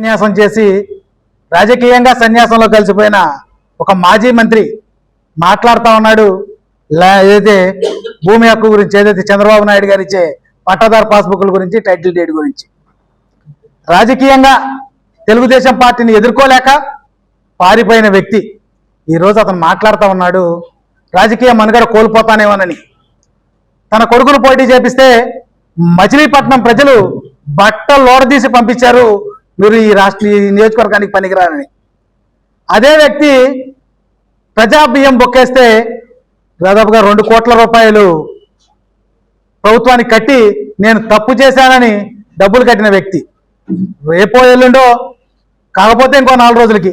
సన్యాసం చేసి రాజకీయంగా సన్యాసంలో కలిసిపోయిన ఒక మాజీ మంత్రి మాట్లాడుతూ ఉన్నాడు. ఏదైతే భూమి హక్కు గురించి, ఏదైతే చంద్రబాబు నాయుడు గారు ఇచ్చే పట్టాదారు పాస్బుక్ల గురించి, టైటిల్ డీడ్ గురించి రాజకీయంగా తెలుగుదేశం పార్టీని ఎదుర్కోలేక పారిపోయిన వ్యక్తి ఈరోజు అతను మాట్లాడుతూ ఉన్నాడు. రాజకీయ మనుగడ కోల్పోతానేమోనని తన కొడుకును పోటీ చేపిస్తే మచిలీపట్నం ప్రజలు బట్టలు లోడదీసి పంపించారు, మీరు ఈ నియోజకవర్గానికి పనికిరారని. అదే వ్యక్తి ప్రజా బియ్యం బొక్కేస్తే దాదాపుగా 2 కోట్ల రూపాయలు ప్రభుత్వానికి కట్టి నేను తప్పు చేశానని డబ్బులు కట్టిన వ్యక్తి రేపో ఎల్లుండో కాకపోతే ఇంకో 4 రోజులకి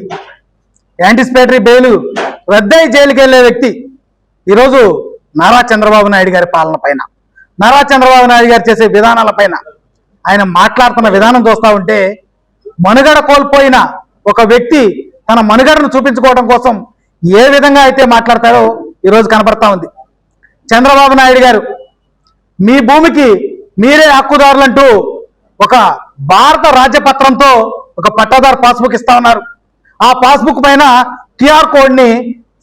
యాంటిసిపేటరీ బెయిల్ రద్దయి జైలుకి వెళ్ళే వ్యక్తి ఈరోజు నారా చంద్రబాబు నాయుడు గారి పాలన పైన, నారా చంద్రబాబు నాయుడు గారు చేసే విధానాల పైన ఆయన మాట్లాడుతున్న విధానం చూస్తూ ఉంటే మనుగడ కోల్పోయిన ఒక వ్యక్తి తన మనుగడను చూపించుకోవడం కోసం ఏ విధంగా అయితే మాట్లాడతారో ఈరోజు కనపడతా ఉంది. చంద్రబాబు నాయుడు గారు మీ భూమికి మీరే హక్కుదారులంటూ ఒక భారత రాజ్యపత్రంతో ఒక పట్టాదారు పాస్బుక్ ఇస్తా ఉన్నారు. ఆ పాస్బుక్ పైన క్యూఆర్ కోడ్ని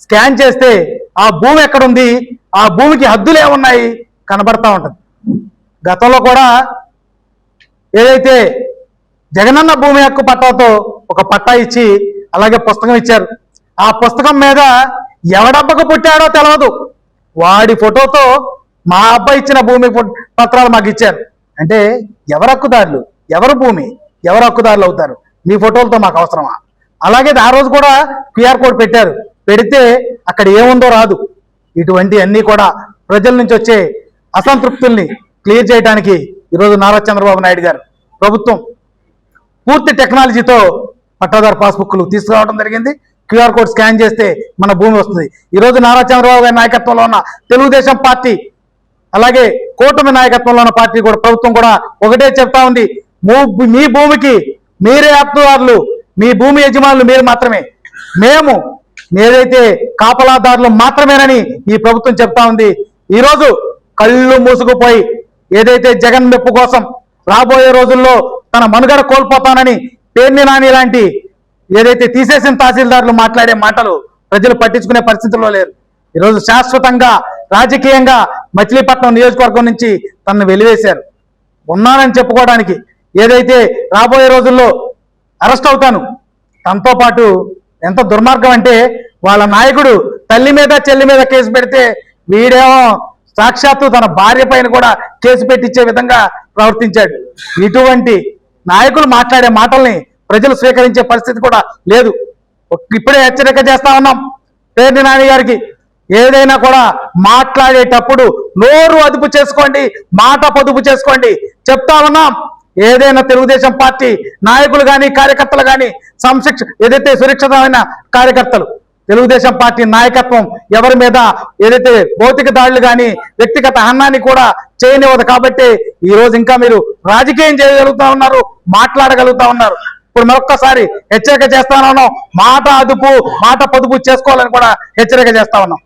స్కాన్ చేస్తే ఆ భూమి ఎక్కడుంది, ఆ భూమికి హద్దులు ఏమున్నాయి కనబడతా ఉంటుంది. గతంలో కూడా ఏదైతే జగనన్న భూమి హక్కు పట్టాతో ఒక పట్టా ఇచ్చి అలాగే పుస్తకం ఇచ్చారు. ఆ పుస్తకం మీద ఎవడబ్బకు పుట్టాడో తెలియదు, వాడి ఫోటోతో మా అబ్బాయి ఇచ్చిన భూమి పత్రాలు మాకు ఇచ్చారు. అంటే ఎవరు హక్కుదారులు, ఎవరు భూమి, ఎవరు హక్కుదారులు అవుతారు? మీ ఫోటోలతో మాకు అవసరమా? అలాగే ఆ రోజు కూడా క్యూఆర్ కోడ్ పెట్టారు, పెడితే అక్కడ ఏముందో రాదు. ఇటువంటి అన్నీ కూడా ప్రజల నుంచి వచ్చే అసంతృప్తుల్ని క్లియర్ చేయడానికి ఈరోజు నారా చంద్రబాబు నాయుడు గారు ప్రభుత్వం పూర్తి టెక్నాలజీతో పట్టాదారు పాస్బుక్లు తీసుకురావడం జరిగింది. క్యూఆర్ కోడ్ స్కాన్ చేస్తే మన భూమి వస్తుంది. ఈరోజు నారా చంద్రబాబు గారి నాయకత్వంలో ఉన్న తెలుగుదేశం పార్టీ అలాగే కూటమి నాయకత్వంలో ఉన్న పార్టీ కూడా ప్రభుత్వం కూడా ఒకటే చెప్తా ఉంది, మీ భూమికి మీరే హక్కుదారులు, మీ భూమి యజమానులు మీరు మాత్రమే, మేము ఏదైతే కాపలాదారులు మాత్రమేనని ఈ ప్రభుత్వం చెప్తా ఉంది. ఈరోజు కళ్ళు మూసుకుపోయి ఏదైతే జగన్ మెప్పు కోసం రాబోయే రోజుల్లో తన మనుగడ కోల్పోతానని పేర్ని నాని లాంటి ఏదైతే తీసేసిన తహసీల్దారులు మాట్లాడే మాటలు ప్రజలు పట్టించుకునే పరిస్థితుల్లో లేరు. ఈరోజు శాశ్వతంగా రాజకీయంగా మచిలీపట్నం నియోజకవర్గం నుంచి తనను వెలివేశారు. ఉన్నానని చెప్పుకోవడానికి ఏదైతే రాబోయే రోజుల్లో అరెస్ట్ అవుతాను, తనతో పాటు ఎంత దుర్మార్గం అంటే వాళ్ళ నాయకుడు తల్లి మీద చెల్లి మీద కేసు పెడితే వీడేమో సాక్షాత్తు తన భార్య పైన కూడా కేసు పెట్టించే విధంగా ప్రవర్తించాడు. ఇటువంటి నాయకులు మాట్లాడే మాటల్ని ప్రజలు స్వీకరించే పరిస్థితి కూడా లేదు. ఇప్పుడే హెచ్చరిక చేస్తా ఉన్నాం పేర్ని నాని గారికి, ఏదైనా కూడా మాట్లాడేటప్పుడు నోరు అదుపు చేసుకోండి, మాట పొదుపు చేసుకోండి చెప్తా ఉన్నాం. ఏదైనా తెలుగుదేశం పార్టీ నాయకులు కానీ కార్యకర్తలు కానీ ఏదైతే సురక్షితమైన కార్యకర్తలు తెలుగుదేశం పార్టీ నాయకత్వం ఎవరి మీద ఏదైతే భౌతిక దాడులు కానీ వ్యక్తిగత హన్నాన్ని కూడా చేయనివ్వదు. కాబట్టి ఈరోజు ఇంకా మీరు రాజకీయం చేయగలుగుతా ఉన్నారు, మాట్లాడగలుగుతా ఉన్నారు. ఇప్పుడు మరొక్కసారి హెచ్చరిక చేస్తా ఉన్నాం, మాట అదుపు మాట పొదుపు చేసుకోవాలని కూడా హెచ్చరిక చేస్తా ఉన్నాం.